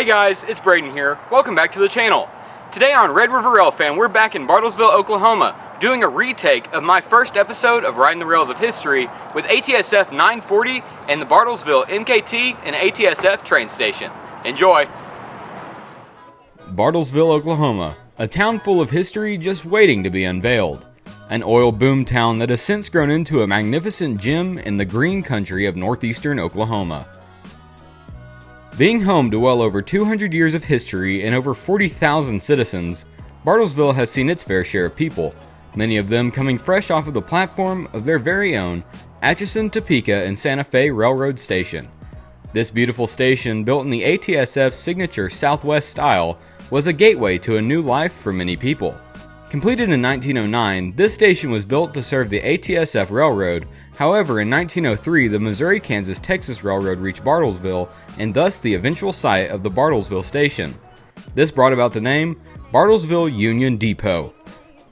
Hey guys, it's Braden here. Welcome back to the channel. Today on Red River Railfan, we're back in Bartlesville, Oklahoma, doing a retake of my first episode of Riding the Rails of History with ATSF 940 and the Bartlesville MKT and ATSF train station. Enjoy! Bartlesville, Oklahoma, a town full of history just waiting to be unveiled. An oil boom town that has since grown into a magnificent gem in the green country of northeastern Oklahoma. Being home to well over 200 years of history and over 40,000 citizens, Bartlesville has seen its fair share of people, many of them coming fresh off of the platform of their very own Atchison, Topeka, and Santa Fe Railroad Station. This beautiful station, built in the ATSF's signature Southwest style, was a gateway to a new life for many people. Completed in 1909, this station was built to serve the ATSF Railroad. However, in 1903, the Missouri-Kansas-Texas Railroad reached Bartlesville, and thus the eventual site of the Bartlesville Station. This brought about the name Bartlesville Union Depot.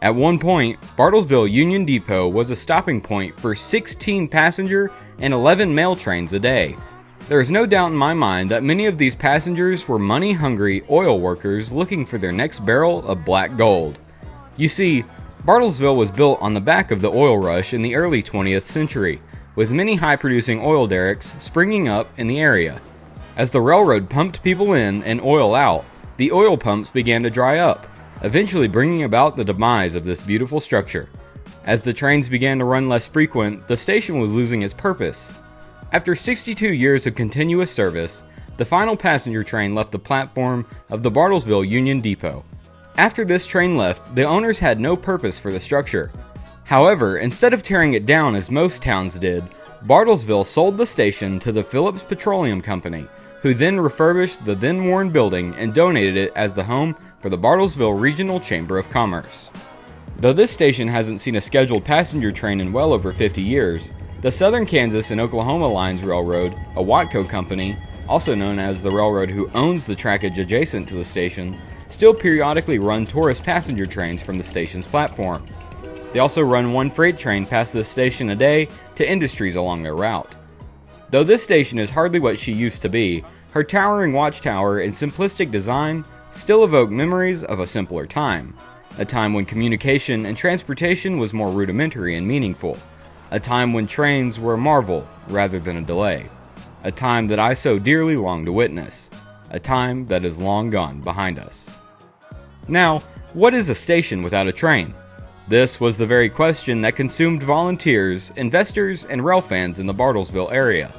At one point, Bartlesville Union Depot was a stopping point for 16 passenger and 11 mail trains a day. There is no doubt in my mind that many of these passengers were money-hungry oil workers looking for their next barrel of black gold. You see, Bartlesville was built on the back of the oil rush in the early 20th century, with many high-producing oil derricks springing up in the area. As the railroad pumped people in and oil out, the oil pumps began to dry up, eventually bringing about the demise of this beautiful structure. As the trains began to run less frequent, the station was losing its purpose. After 62 years of continuous service, the final passenger train left the platform of the Bartlesville Union Depot. After this train left, the owners had no purpose for the structure. However, instead of tearing it down as most towns did, Bartlesville sold the station to the Phillips Petroleum Company, who then refurbished the then worn building and donated it as the home for the Bartlesville Regional Chamber of Commerce. Though this station hasn't seen a scheduled passenger train in well over 50 years, the Southern Kansas and Oklahoma Lines Railroad, a Watco company, also known as the railroad who owns the trackage adjacent to the station, still periodically run tourist passenger trains from the station's platform. They also run one freight train past this station a day to industries along their route. Though this station is hardly what she used to be, her towering watchtower and simplistic design still evoke memories of a simpler time. A time when communication and transportation was more rudimentary and meaningful. A time when trains were a marvel rather than a delay. A time that I so dearly long to witness. A time that is long gone behind us. Now, what is a station without a train? This was the very question that consumed volunteers, investors, and rail fans in the Bartlesville area.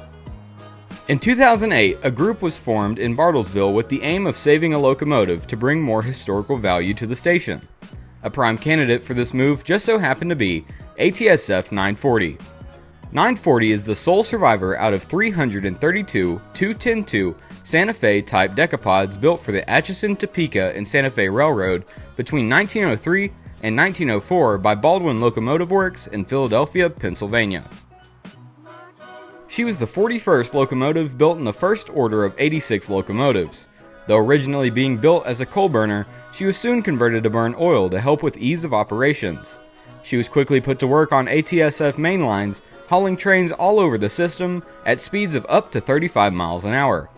In 2008, a group was formed in Bartlesville with the aim of saving a locomotive to bring more historical value to the station. A prime candidate for this move just so happened to be ATSF 940. 940 is the sole survivor out of 332 210-2 Santa Fe type decapods built for the Atchison, Topeka, and Santa Fe Railroad between 1903 and 1904 by Baldwin Locomotive Works in Philadelphia, Pennsylvania. She was the 41st locomotive built in the first order of 86 locomotives. Though originally being built as a coal burner, she was soon converted to burn oil to help with ease of operations. She was quickly put to work on ATSF main lines, hauling trains all over the system at speeds of up to 35 miles an hour.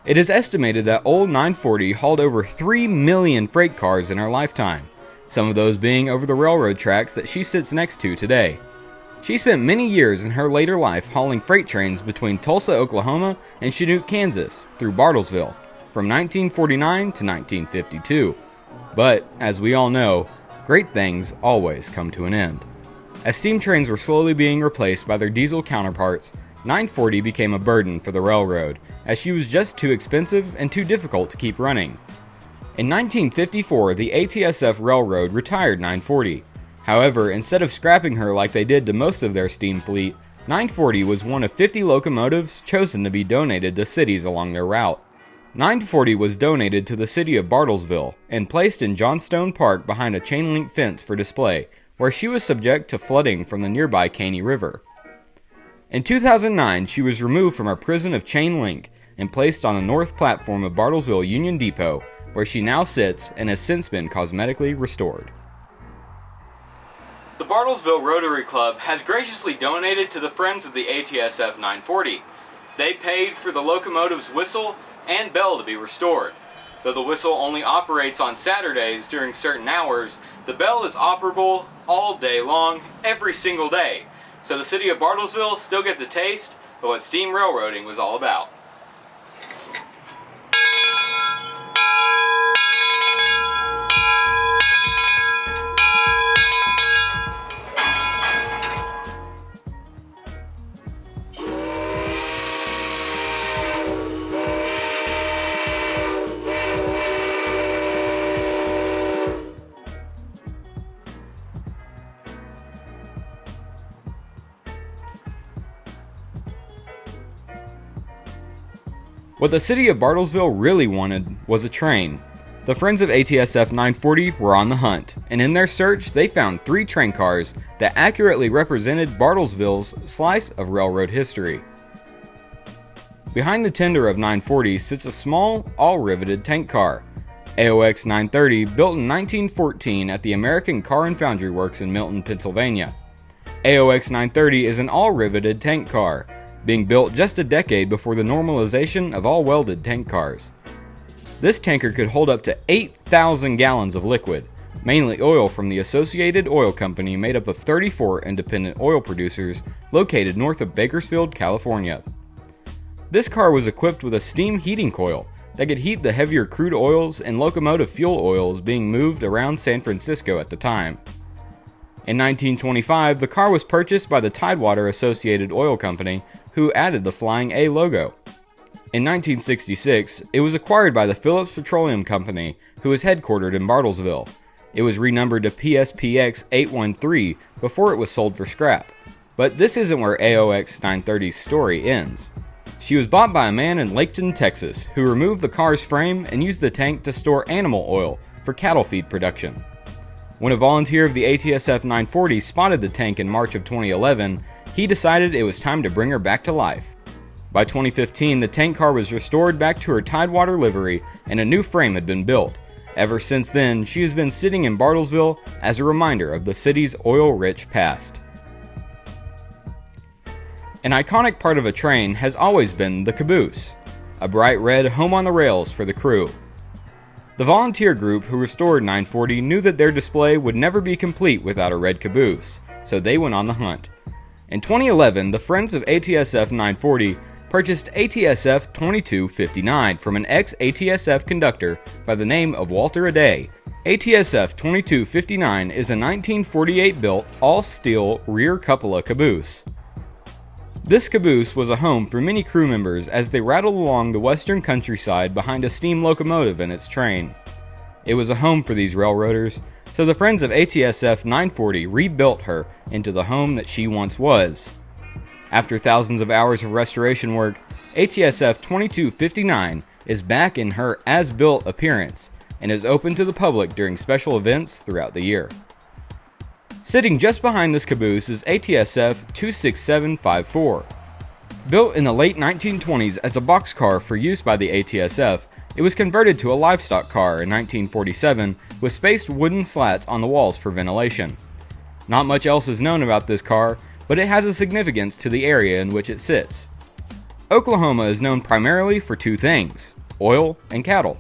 It is estimated that old 940 hauled over 3 million freight cars in her lifetime, some of those being over the railroad tracks that she sits next to today. She spent many years in her later life hauling freight trains between Tulsa, Oklahoma and Chinook, Kansas through Bartlesville from 1949 to 1952. But, as we all know, great things always come to an end. As steam trains were slowly being replaced by their diesel counterparts, 940 became a burden for the railroad, as she was just too expensive and too difficult to keep running. In 1954, the ATSF Railroad retired 940. However, instead of scrapping her like they did to most of their steam fleet, 940 was one of 50 locomotives chosen to be donated to cities along their route. 940 was donated to the city of Bartlesville and placed in Johnstone Park behind a chain-link fence for display, where she was subject to flooding from the nearby Caney River. In 2009, she was removed from her prison of chain link and placed on the north platform of Bartlesville Union Depot, where she now sits and has since been cosmetically restored. The Bartlesville Rotary Club has graciously donated to the Friends of the ATSF 940. They paid for the locomotive's whistle and bell to be restored. Though the whistle only operates on Saturdays during certain hours, the bell is operable all day long, every single day. So the city of Bartlesville still gets a taste of what steam railroading was all about. What the city of Bartlesville really wanted was a train. The friends of ATSF 940 were on the hunt, and in their search they found 3 train cars that accurately represented Bartlesville's slice of railroad history. Behind the tender of 940 sits a small, all-riveted tank car, AOX930, built in 1914 at the American Car and Foundry Works in Milton, Pennsylvania. AOX930 is an all-riveted tank car, being built just a decade before the normalization of all welded tank cars. This tanker could hold up to 8,000 gallons of liquid, mainly oil from the Associated Oil Company, made up of 34 independent oil producers located north of Bakersfield, California. This car was equipped with a steam heating coil that could heat the heavier crude oils and locomotive fuel oils being moved around San Francisco at the time. In 1925, the car was purchased by the Tidewater Associated Oil Company, who added the Flying A logo. In 1966, it was acquired by the Phillips Petroleum Company, who was headquartered in Bartlesville. It was renumbered to PSPX 813 before it was sold for scrap. But this isn't where AOX 930's story ends. She was bought by a man in Laketon, Texas, who removed the car's frame and used the tank to store animal oil for cattle feed production. When a volunteer of the ATSF 940 spotted the tank in March of 2011, he decided it was time to bring her back to life. By 2015, the tank car was restored back to her Tidewater livery and a new frame had been built. Ever since then, she has been sitting in Bartlesville as a reminder of the city's oil-rich past. An iconic part of a train has always been the caboose, a bright red home on the rails for the crew. The volunteer group who restored 940 knew that their display would never be complete without a red caboose, so they went on the hunt. In 2011, the friends of ATSF 940 purchased ATSF 2259 from an ex-ATSF conductor by the name of Walter Aday. ATSF 2259 is a 1948-built all-steel rear cupola caboose. This caboose was a home for many crew members as they rattled along the western countryside behind a steam locomotive and its train. It was a home for these railroaders, so the friends of ATSF 940 rebuilt her into the home that she once was. After thousands of hours of restoration work, ATSF 2259 is back in her as-built appearance and is open to the public during special events throughout the year. Sitting just behind this caboose is ATSF 26754. Built in the late 1920s as a boxcar for use by the ATSF, it was converted to a livestock car in 1947 with spaced wooden slats on the walls for ventilation. Not much else is known about this car, but it has a significance to the area in which it sits. Oklahoma is known primarily for 2 things: oil and cattle.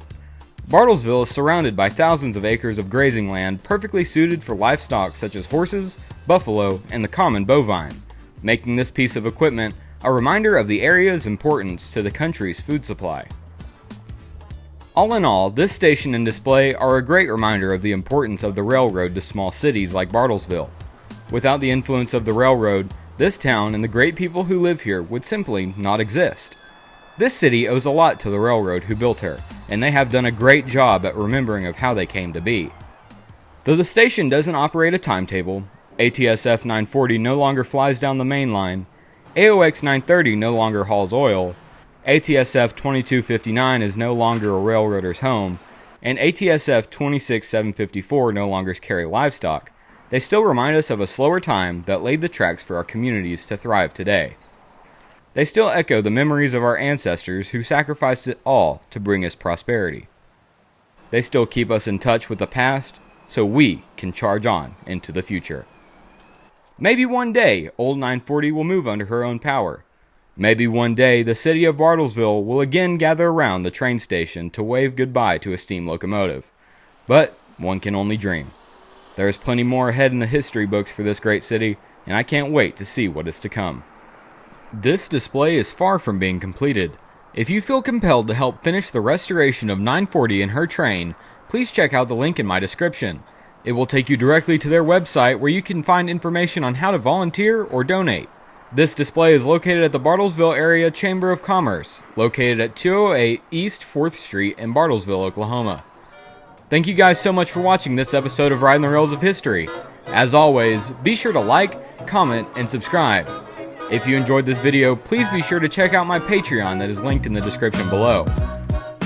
Bartlesville is surrounded by thousands of acres of grazing land perfectly suited for livestock such as horses, buffalo, and the common bovine, making this piece of equipment a reminder of the area's importance to the country's food supply. All in all, this station and display are a great reminder of the importance of the railroad to small cities like Bartlesville. Without the influence of the railroad, this town and the great people who live here would simply not exist. This city owes a lot to the railroad who built her, and they have done a great job at remembering of how they came to be. Though the station doesn't operate a timetable, ATSF 940 no longer flies down the main line, AOX 930 no longer hauls oil, ATSF 2259 is no longer a railroader's home, and ATSF 26754 no longer carry livestock, they still remind us of a slower time that laid the tracks for our communities to thrive today. They still echo the memories of our ancestors who sacrificed it all to bring us prosperity. They still keep us in touch with the past so we can charge on into the future. Maybe one day, old 940 will move under her own power. Maybe one day the city of Bartlesville will again gather around the train station to wave goodbye to a steam locomotive. But one can only dream. There is plenty more ahead in the history books for this great city, and I can't wait to see what is to come. This display is far from being completed. If you feel compelled to help finish the restoration of 940 and her train, please check out the link in my description. It will take you directly to their website where you can find information on how to volunteer or donate. This display is located at the Bartlesville Area Chamber of Commerce, located at 208 East 4th Street in Bartlesville, Oklahoma. Thank you guys so much for watching this episode of Riding the Rails of History. As always, be sure to like, comment, and subscribe. If you enjoyed this video, please be sure to check out my Patreon that is linked in the description below.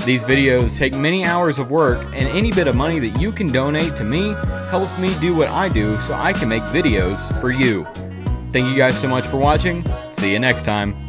These videos take many hours of work, and any bit of money that you can donate to me helps me do what I do so I can make videos for you. Thank you guys so much for watching. See you next time.